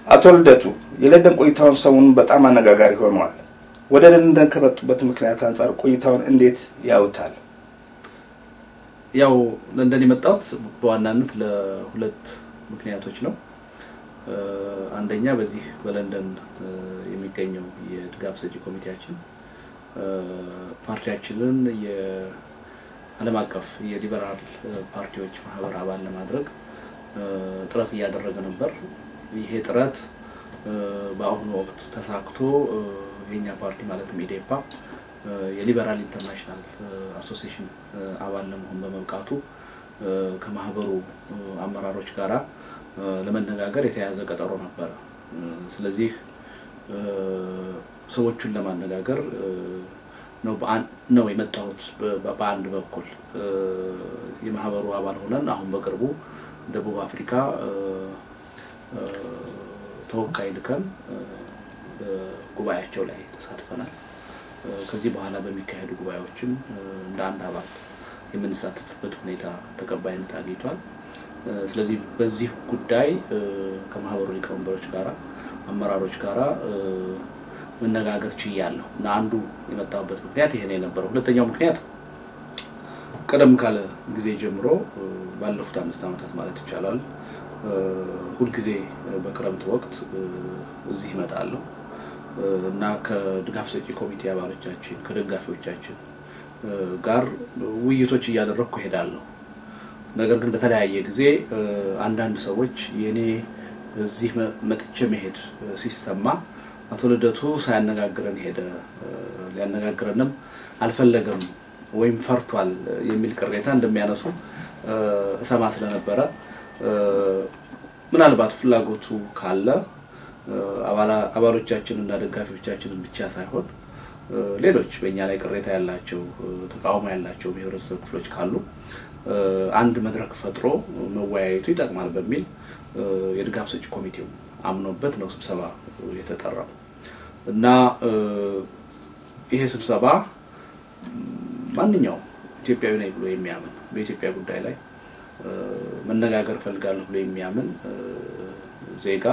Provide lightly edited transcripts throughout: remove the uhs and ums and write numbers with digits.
አቶ ልደቱ የለንደን ቆይታውን ሰሞኑን በጣም አነጋጋሪ ሆኗል። ወደ ለንደን ከመጡበት ምክንያት አንፃር ቆይታውን እንዴት ያውታል? ያው ለንደን የመጣሁት በዋናነት ለሁለት ምክንያቶች ነው። አንደኛ በዚህ በለንደን የሚገኘው የድጋፍ ሰጪ ኮሚቴያችን ፓርቲያችንን የዓለም አቀፍ የሊበራል ፓርቲዎች ማህበር አባል ለማድረግ ጥረት እያደረገ ነበር። ይሄ ጥረት በአሁኑ ወቅት ተሳክቶ የኛ ፓርቲ ማለት ኢዴፓ የሊበራል ኢንተርናሽናል አሶሲዬሽን አባል ለመሆን በመብቃቱ ከማህበሩ አመራሮች ጋራ ለመነጋገር የተያዘ ቀጠሮ ነበር። ስለዚህ ሰዎችን ለማነጋገር ነው የመጣሁት። በአንድ በኩል የማህበሩ አባል ሆነን አሁን በቅርቡ ደቡብ አፍሪካ ተወካይ ልከን ጉባኤያቸው ላይ ተሳትፈናል። ከዚህ በኋላ በሚካሄዱ ጉባኤዎችም እንደ አንድ አባል የምንሳተፍበት ሁኔታ ተቀባይነት አግኝቷል። ስለዚህ በዚህ ጉዳይ ከማህበሩ ሊቀመንበሮች ጋራ አመራሮች ጋራ መነጋገር ችያለሁ እና አንዱ የመጣበት ምክንያት ይሄ ነው የነበረው። ሁለተኛው ምክንያት ቀደም ካለ ጊዜ ጀምሮ ባለፉት 5 ዓመታት ማለት ይቻላል ሁሉ ጊዜ በክረምት ወቅት እዚህ እመጣለሁ እና ከድጋፍ ሰጪ ኮሚቴ አባሎቻችን ከደጋፊዎቻችን ጋር ውይይቶች እያደረኩ ሄዳለሁ። ነገር ግን በተለያየ ጊዜ አንዳንድ ሰዎች የኔ እዚህ መጥቼ መሄድ ሲሰማ አቶ ልደቱ ሳያነጋግረን ሄደ፣ ሊያነጋግረንም አልፈለገም ወይም ፈርቷል የሚል ቅሬታ እንደሚያነሱ ሰማ ስለነበረ ምናልባት ፍላጎቱ ካለ አባሎቻችንና ደጋፊዎቻችንን ብቻ ሳይሆን ሌሎች በእኛ ላይ ቅሬታ ያላቸው ተቃውሞ ያላቸው የህብረተሰብ ክፍሎች ካሉ አንድ መድረክ ፈጥሮ መወያየቱ ይጠቅማል በሚል የድጋፍ ሰጪ ኮሚቴው አምኖበት ነው ስብሰባ የተጠራው እና ይሄ ስብሰባ ማንኛውም ኢትዮጵያዊ ነኝ ብሎ የሚያምን በኢትዮጵያ ጉዳይ ላይ መነጋገር ፈልጋለሁ ብሎ የሚያምን ዜጋ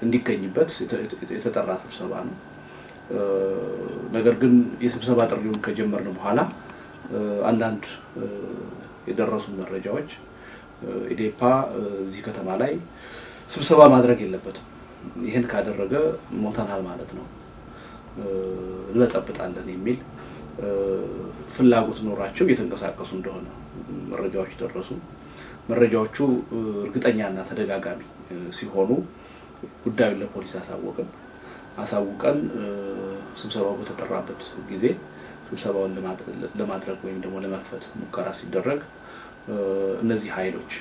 እንዲገኝበት የተጠራ ስብሰባ ነው። ነገር ግን የስብሰባ ጥሪውን ከጀመርን በኋላ አንዳንድ የደረሱ መረጃዎች ኢዴፓ እዚህ ከተማ ላይ ስብሰባ ማድረግ የለበትም፣ ይሄን ካደረገ ሞተናል ማለት ነው፣ እንበጠብጣለን የሚል ፍላጎት ኖራቸው እየተንቀሳቀሱ እንደሆነ መረጃዎች ደረሱ። መረጃዎቹ እርግጠኛና ተደጋጋሚ ሲሆኑ ጉዳዩን ለፖሊስ አሳውቀን ስብሰባው በተጠራበት ጊዜ ስብሰባውን ለማድረግ ወይም ደግሞ ለመክፈት ሙከራ ሲደረግ እነዚህ ኃይሎች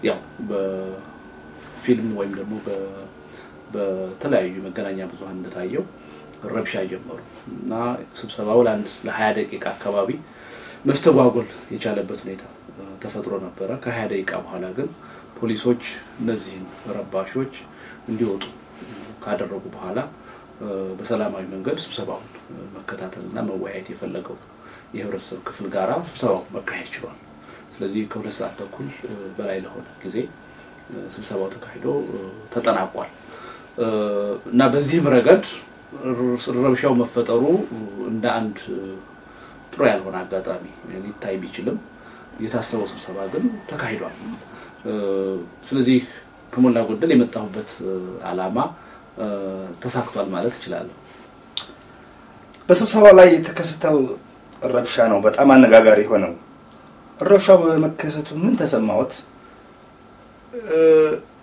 ያው በፊልም ወይም ደግሞ በተለያዩ መገናኛ ብዙሃን እንደታየው ረብሻ ጀመሩ እና ስብሰባው ለ20 ደቂቃ አካባቢ መስተጓጎል የቻለበት ሁኔታ ተፈጥሮ ነበር። ከ20 ደቂቃ በኋላ ግን ፖሊሶች እነዚህን ረባሾች እንዲወጡ ካደረጉ በኋላ በሰላማዊ መንገድ ስብሰባውን መከታተልና መወያየት የፈለገው የህብረተሰብ ክፍል ጋራ ስብሰባው መካሄድ ችሏል። ስለዚህ ከ2 ሰዓት ተኩል በላይ ለሆነ ጊዜ ስብሰባው ተካሂዶ ተጠናቋል እና በዚህም ረገድ ረብሻው መፈጠሩ እንደ አንድ ጥሩ ያልሆነ አጋጣሚ ሊታይ ቢችልም የታሰበው ስብሰባ ግን ተካሂዷል። ስለዚህ ከሞላ ጎደል የመጣሁበት ዓላማ ተሳክቷል ማለት ይችላል። በስብሰባው ላይ የተከሰተው ረብሻ ነው በጣም አነጋጋሪ ሆነው። ረብሻው በመከሰቱ ምን ተሰማዎት?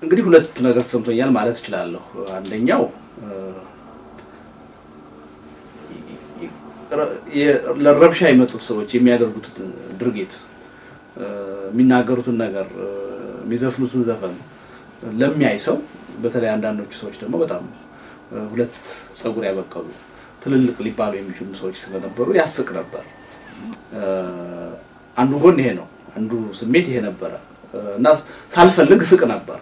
እንግዲህ ሁለት ነገር ተሰምቶኛል ማለት ይችላል። አንደኛው ለረብሻ የመጡት ሰዎች የሚያደርጉት ድርጊት የሚናገሩትን ነገር የሚዘፍኑትን ዘፈን ለሚያይ ሰው በተለይ አንዳንዶቹ ሰዎች ደግሞ በጣም ሁለት ጸጉር ያበቀሉ ትልልቅ ሊባሉ የሚችሉ ሰዎች ስለነበሩ ያስቅ ነበር። አንዱ ጎን ይሄ ነው፣ አንዱ ስሜት ይሄ ነበር እና ሳልፈልግ ስቅ ነበር።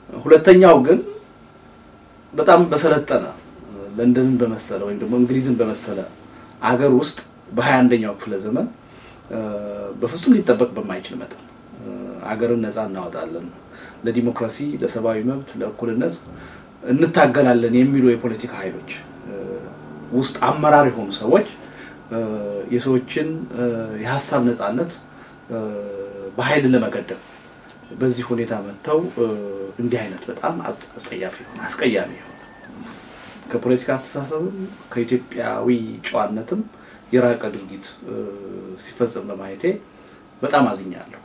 ሁለተኛው ግን በጣም በሰለጠነ ለንደንን በመሰለ ወይም ደግሞ እንግሊዝን በመሰለ አገር ውስጥ በ21ኛው ክፍለ ዘመን በፍጹም ሊጠበቅ በማይችል መጠን አገርን ነፃ እናወጣለን ለዲሞክራሲ ለሰብአዊ መብት ለእኩልነት እንታገላለን የሚሉ የፖለቲካ ኃይሎች ውስጥ አመራር የሆኑ ሰዎች የሰዎችን የሐሳብ ነጻነት በኃይል ለመገደብ በዚህ ሁኔታ መተው እንዲህ አይነት በጣም አስጸያፊ አስቀያሚ ከፖለቲካ አስተሳሰብ ከኢትዮጵያዊ ጨዋነትም የራቀ ድርጊት ሲፈጸም በማየቴ በጣም አዝኛለሁ።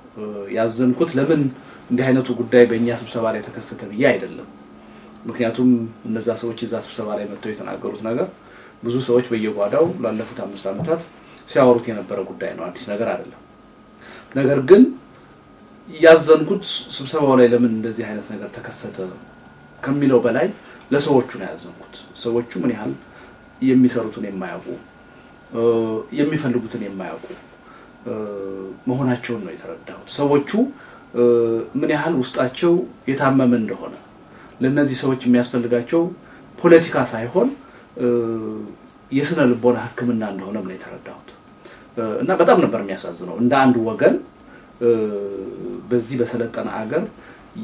ያዘንኩት ለምን እንዲህ አይነቱ ጉዳይ በእኛ ስብሰባ ላይ ተከሰተ ብዬ አይደለም። ምክንያቱም እነዛ ሰዎች እዛ ስብሰባ ላይ መጥተው የተናገሩት ነገር ብዙ ሰዎች በየጓዳው ላለፉት 5 ዓመታት ሲያወሩት የነበረ ጉዳይ ነው፣ አዲስ ነገር አይደለም። ነገር ግን ያዘንኩት ስብሰባው ላይ ለምን እንደዚህ አይነት ነገር ተከሰተ ከሚለው በላይ ለሰዎቹ ነው ያዘንኩት። ሰዎቹ ምን ያህል የሚሰሩትን የማያውቁ የሚፈልጉትን የማያውቁ መሆናቸውን ነው የተረዳሁት። ሰዎቹ ምን ያህል ውስጣቸው የታመመ እንደሆነ ለነዚህ ሰዎች የሚያስፈልጋቸው ፖለቲካ ሳይሆን የስነ ልቦና ሕክምና እንደሆነ ነው የተረዳሁት። እና በጣም ነበር የሚያሳዝነው እንደ አንድ ወገን በዚህ በሰለጠነ አገር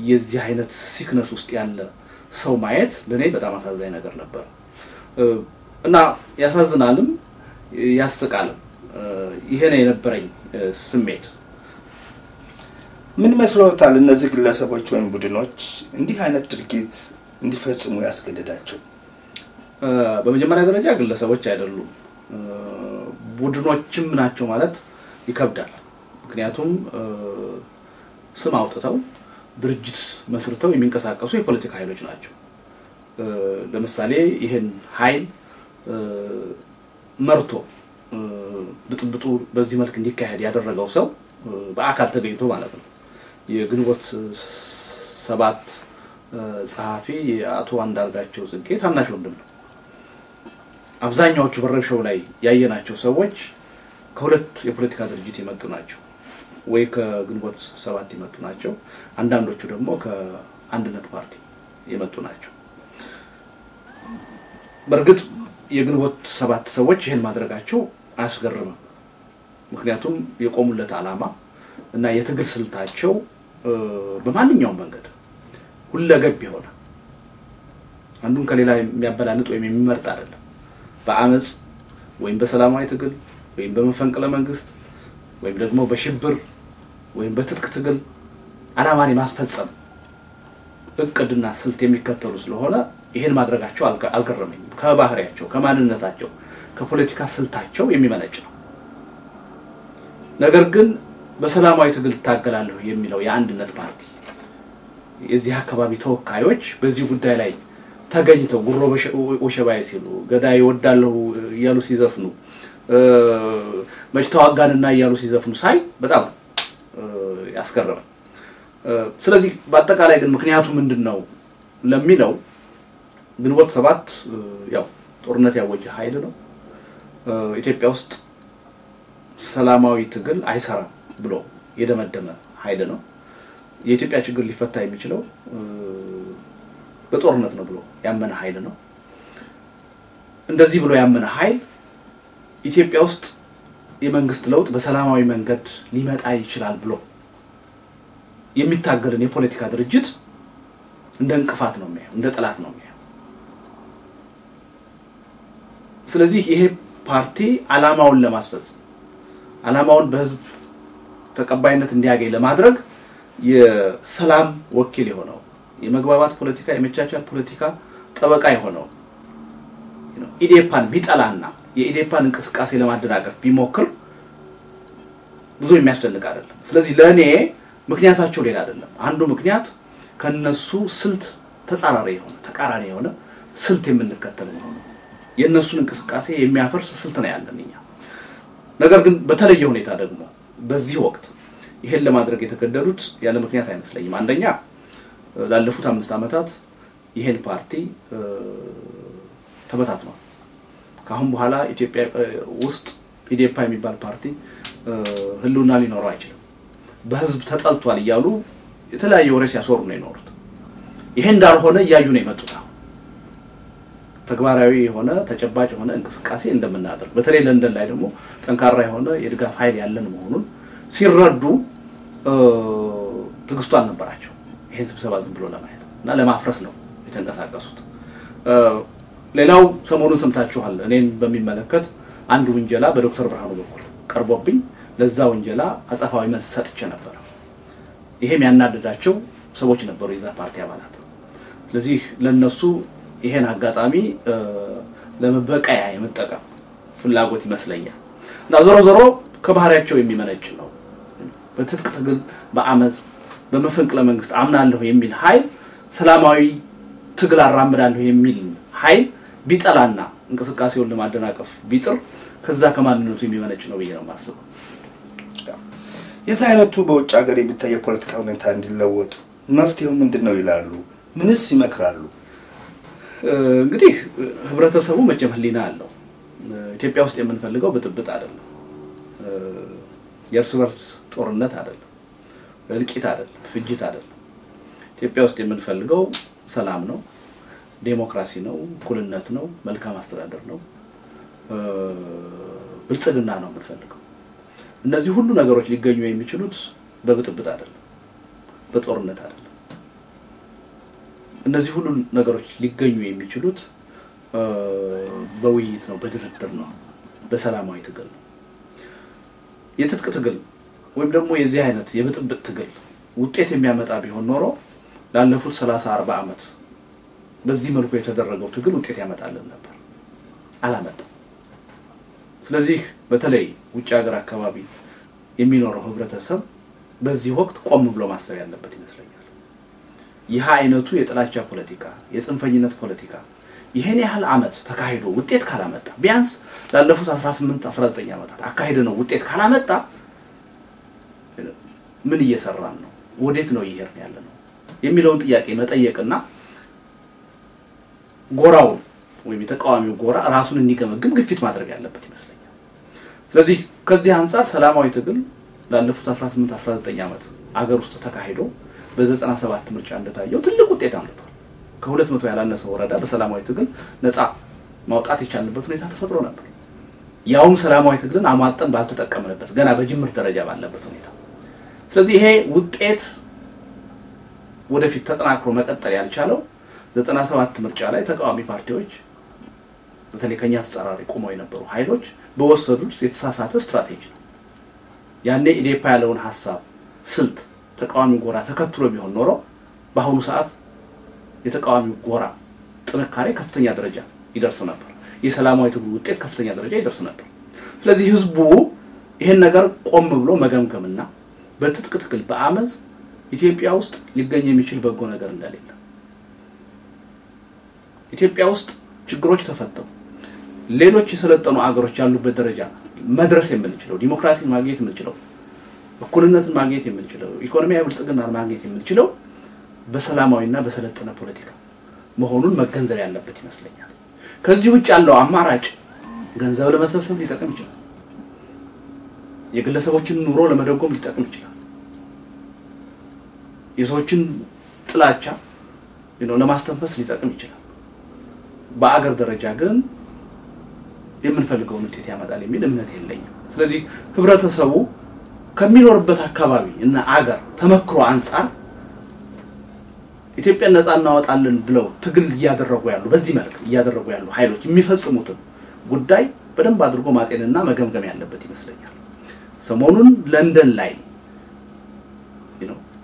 የዚህ አይነት ሲክነስ ውስጥ ያለ ሰው ማየት ለኔ በጣም አሳዛኝ ነገር ነበር። እና ያሳዝናልም ያስቃልም። ይሄ ነው የነበረኝ ስሜት። ምን መስሎታል እነዚህ ግለሰቦች ወይም ቡድኖች እንዲህ አይነት ድርጊት እንዲፈጽሙ ያስገደዳቸው? በመጀመሪያ ደረጃ ግለሰቦች አይደሉም፣ ቡድኖችም ናቸው ማለት ይከብዳል። ምክንያቱም ስም አውጥተው ድርጅት መስርተው የሚንቀሳቀሱ የፖለቲካ ኃይሎች ናቸው። ለምሳሌ ይሄን ኃይል መርቶ ብጥብጡ በዚህ መልክ እንዲካሄድ ያደረገው ሰው በአካል ተገኝቶ ማለት ነው የግንቦት 7 ጸሐፊ አቶ አንዳርጋቸው ጽጌ ታናሽ ወንድም ነው። አብዛኛዎቹ በረብሻው ላይ ያየናቸው ሰዎች ከሁለት የፖለቲካ ድርጅት የመጡ ናቸው፣ ወይ ከግንቦት 7 የመጡ ናቸው፣ አንዳንዶቹ ደግሞ ከአንድነት ፓርቲ የመጡ ናቸው። በርግጥ የግንቦት 7 ሰዎች ይሄን ማድረጋቸው አያስገርምም። ምክንያቱም የቆሙለት ዓላማ እና የትግል ስልታቸው በማንኛውም መንገድ ሁለገብ ይሆነ አንዱን ከሌላ የሚያበላልጥ ወይም የሚመርጥ አይደለም። በአመጽ ወይም በሰላማዊ ትግል ወይም በመፈንቅለ መንግስት ወይም ደግሞ በሽብር ወይም በትጥቅ ትግል ዓላማን ማስፈጸም እቅድና ስልት የሚከተሉ ስለሆነ ይሄን ማድረጋቸው አልገረመኝም። ከባህሪያቸው ከማንነታቸው ከፖለቲካ ስልታቸው የሚመነጭ ነው። ነገር ግን በሰላማዊ ትግል ታገላለሁ የሚለው የአንድነት ፓርቲ የዚህ አካባቢ ተወካዮች በዚህ ጉዳይ ላይ ተገኝተው ጉሮ ወሸባይ ሲሉ ገዳይ ወዳለው ያሉ ሲዘፍኑ መጭታዋጋንና ያሉ ሲዘፍኑ ሳይ በጣም ያስገረመ። ስለዚህ በአጠቃላይ ግን ምክንያቱ ምንድነው ለሚለው ግንቦት 7 ያው ጦርነት ያወጀ ኃይል ነው። ኢትዮጵያ ውስጥ ሰላማዊ ትግል አይሰራም ብሎ የደመደመ ኃይል ነው። የኢትዮጵያ ችግር ሊፈታ የሚችለው በጦርነት ነው ብሎ ያመነ ኃይል ነው። እንደዚህ ብሎ ያመነ ኃይል ኢትዮጵያ ውስጥ የመንግስት ለውጥ በሰላማዊ መንገድ ሊመጣ ይችላል ብሎ የሚታገልን የፖለቲካ ድርጅት እንደ እንቅፋት ነው የሚያየው፣ እንደ ጠላት ነው የሚያየው። ስለዚህ ይሄ ፓርቲ ዓላማውን ለማስፈጸም ዓላማውን በህዝብ ተቀባይነት እንዲያገኝ ለማድረግ የሰላም ወኪል የሆነው የመግባባት ፖለቲካ የመቻቻል ፖለቲካ ጠበቃ የሆነው ኢዴፓን ቢጠላና የኢዴፓን እንቅስቃሴ ለማደናቀፍ ቢሞክር ብዙ የሚያስደንቅ አይደለም። ስለዚህ ለኔ ምክንያታቸው ሌላ አይደለም። አንዱ ምክንያት ከነሱ ስልት ተቃራኒ የሆነ ስልት የምንከተል ነው። የነሱን እንቅስቃሴ የሚያፈርስ ስልት ነው ያለንኛ። ነገር ግን በተለየ ሁኔታ ደግሞ በዚህ ወቅት ይሄን ለማድረግ የተገደዱት ያለ ምክንያት አይመስለኝም። አንደኛ ላለፉት 5 ዓመታት ይሄን ፓርቲ ተበታትኗል። ካሁን በኋላ ኢትዮጵያ ውስጥ ኢዴፓ የሚባል ፓርቲ ህልውና ሊኖረው አይችልም። በህዝብ ተጠልቷል ይያሉ የተለያየ ወሬ ሲያሶሩ ነው የኖሩት። ይሄን እንዳልሆነ ያዩ ነው የመጡት። ተግባራዊ የሆነ ተጨባጭ የሆነ እንቅስቃሴ እንደምናደርግ በተለይ ለንደን ላይ ደግሞ ጠንካራ የሆነ የድጋፍ ኃይል ያለን መሆኑን ሲረዱ ትግስቱ አልነበራቸው። ይሄን ስብሰባ ዝም ብሎ ለማየት እና ለማፍረስ ነው የተንቀሳቀሱት። ሌላው ሰሞኑን ሰምታችኋል። እኔን በሚመለከት አንድ ወንጀላ በዶክተር ብርሃኑ በኩል ቀርቦብኝ ለዛ ወንጀላ አጻፋዊ መልስ ሰጥቼ ነበር። ይሄም ያናደዳቸው ሰዎች ነበሩ የዛ ፓርቲ አባላት። ስለዚህ ለነሱ ይሄን አጋጣሚ ለመበቀያ የመጠቀም ፍላጎት ይመስለኛል እና ዞሮ ከባህሪያቸው የሚመነጭ ነው። በትጥቅ ትግል በአመጽ በመፈንቅለ መንግስት አምናለሁ የሚል ኃይል ሰላማዊ ትግል አራምዳለሁ የሚል ኃይል ቢጠላና እንቅስቃሴውን ለማደናቀፍ ቢጥር ከዛ ከማንነቱ የሚመነጭ ነው ብዬ ነው የማስበው። የሳይነቱ በውጭ ሀገር የሚታይ የፖለቲካ ሁኔታ እንዲለወጥ መፍትሄው ምንድነው ይላሉ? ምንስ ይመክራሉ? እንግዲህ ህብረተሰቡ መቼም ህሊና አለው። ኢትዮጵያ ውስጥ የምንፈልገው ብጥብጥ አይደለም፣ የእርስ በርስ ጦርነት አይደለም፣ እልቂት አይደለም፣ ፍጅት አይደለም። ኢትዮጵያ ውስጥ የምንፈልገው ሰላም ነው፣ ዴሞክራሲ ነው፣ እኩልነት ነው፣ መልካም አስተዳደር ነው፣ ብልጽግና ነው የምንፈልገው። እነዚህ ሁሉ ነገሮች ሊገኙ የሚችሉት በብጥብጥ አይደለም፣ በጦርነት አይደለም። እነዚህ ሁሉ ነገሮች ሊገኙ የሚችሉት በውይይት ነው፣ በድርድር ነው፣ በሰላማዊ ትግል ነው። የትጥቅ ትግል ወይም ደግሞ የዚህ አይነት የብጥብጥ ትግል ውጤት የሚያመጣ ቢሆን ኖሮ ላለፉት 30-40 ዓመት በዚህ መልኩ የተደረገው ትግል ውጤት ያመጣልን ነበር። አላመጣም። ስለዚህ በተለይ ውጭ ሀገር አካባቢ የሚኖረው ህብረተሰብ በዚህ ወቅት ቆም ብሎ ማሰብ ያለበት ይመስለኛል። ይህ አይነቱ የጥላቻ ፖለቲካ፣ የጽንፈኝነት ፖለቲካ ይሄን ያህል አመት ተካሂዶ ውጤት ካላመጣ ቢያንስ ላለፉት 18-19 ዓመታት አካሂደ ነው ውጤት ካላመጣ ምን እየሰራን ነው? ወዴት ነው እየሄድን ያለነው? የሚለውን ጥያቄ መጠየቅና ጎራው ወይም የተቃዋሚው ጎራ ራሱን እንዲገመግም ግፊት ማድረግ ያለበት ይመስለኛል። ስለዚህ ከዚህ አንፃር ሰላማዊ ትግል ላለፉት 18-19 ዓመት አገር ውስጥ ተካሂዶ በ97 ምርጫ እንደታየው ትልቅ ውጤት አምጥቷል። ከ200 ያላነሰ ወረዳ በሰላማዊ ትግል ነፃ ማውጣት የቻልንበት ሁኔታ ተፈጥሮ ነበር። ያውም ሰላማዊ ትግልን አሟጠን ባልተጠቀምንበት ገና በጅምር ደረጃ ባለበት ሁኔታ። ስለዚህ ይሄ ውጤት ወደፊት ተጠናክሮ መቀጠል ያልቻለው 97 ምርጫ ላይ ተቃዋሚ ፓርቲዎች በተለይ ከኛ ተጻራሪ ቆመው የነበሩ ኃይሎች በወሰዱት የተሳሳተ ስትራቴጂ ነው። ያኔ ኢዴፓ ያለውን ሐሳብ ስልት ተቃዋሚ ጎራ ተከትሎ ቢሆን ኖሮ በአሁኑ ሰዓት የተቃዋሚ ጎራ ጥንካሬ ከፍተኛ ደረጃ ይደርስ ነበር። የሰላማዊ ትግል ውጤት ከፍተኛ ደረጃ ይደርስ ነበር። ስለዚህ ህዝቡ ይሄን ነገር ቆም ብሎ መገምገምና በትጥቅ ትግል በአመጽ ኢትዮጵያ ውስጥ ሊገኝ የሚችል በጎ ነገር እንደሌለ፣ ኢትዮጵያ ውስጥ ችግሮች ተፈተው ሌሎች የሰለጠኑ አገሮች ያሉበት ደረጃ መድረስ የምንችለው፣ ዲሞክራሲን ማግኘት የምንችለው፣ እኩልነትን ማግኘት የምንችለው፣ ኢኮኖሚያዊ ብልጽግናን ማግኘት የምንችለው በሰላማዊና በሰለጠነ ፖለቲካ መሆኑን መገንዘብ ያለበት ይመስለኛል። ከዚህ ውጭ ያለው አማራጭ ገንዘብ ለመሰብሰብ ሊጠቅም ይችላል፣ የግለሰቦችን ኑሮ ለመደጎም ሊጠቅም ይችላል፣ የሰዎችን ጥላቻ ለማስተንፈስ ሊጠቅም ይችላል። በአገር ደረጃ ግን የምንፈልገውን ውጤት ያመጣል የሚል እምነት የለኝም። ስለዚህ ህብረተሰቡ ከሚኖርበት አካባቢ እና አገር ተመክሮ አንፃር ኢትዮጵያን ነፃ እናወጣለን ብለው ትግል እያደረጉ ያሉ በዚህ መልክ እያደረጉ ያሉ ኃይሎች የሚፈጽሙትን ጉዳይ በደንብ አድርጎ ማጤንና መገምገም ያለበት ይመስለኛል። ሰሞኑን ለንደን ላይ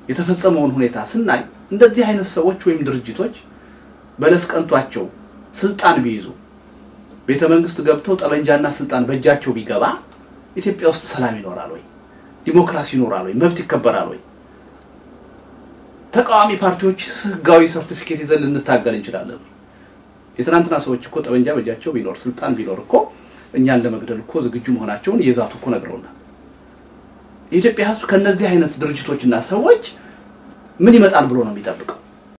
የተፈጸመውን ሁኔታ ስናይ እንደዚህ አይነት ሰዎች ወይም ድርጅቶች በለስ ቀንቷቸው ስልጣን ቢይዙ ቤተ መንግስት ገብተው ጠመንጃና ስልጣን በእጃቸው ቢገባ ኢትዮጵያ ውስጥ ሰላም ይኖራል ወይ? ዲሞክራሲ ይኖራል ወይ? መብት ይከበራል ወይ? ተቃዋሚ ፓርቲዎች ህጋዊ ሰርቲፊኬት ይዘን ልንታገል እንችላለን? የትናንትና ሰዎች እኮ ጠመንጃ በእጃቸው ቢኖር ስልጣን ቢኖር እኮ እኛን ለመግደል እኮ ዝግጁ መሆናቸውን የዛቱ እኮ ነግረውናል። የኢትዮጵያ ህዝብ ከነዚህ አይነት ድርጅቶችና ሰዎች ምን ይመጣል ብሎ ነው የሚጠብቀው?